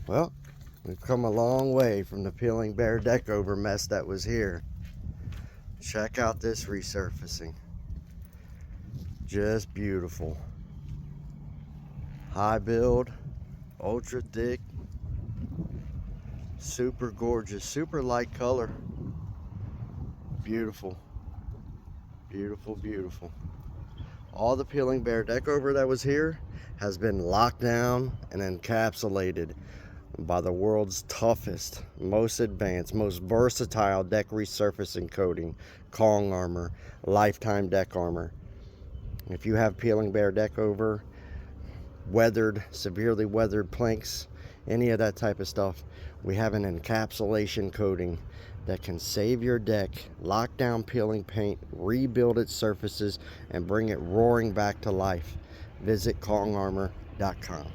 Well, we've come a long way from the Peeling Bear Deckover mess that was here. Check out this resurfacing. Just beautiful. High build, ultra thick, super gorgeous, super light color. Beautiful, beautiful, beautiful. All the Peeling Bear Deckover that was here has been locked down and encapsulated by the world's toughest, most advanced, most versatile deck resurfacing coating, Kong Armor, Lifetime Deck Armor. If you have Peeling Bear Deckover, weathered, severely weathered planks, any of that type of stuff, we have an encapsulation coating that can save your deck, lock down peeling paint, rebuild its surfaces, and bring it roaring back to life. Visit KongArmor.com.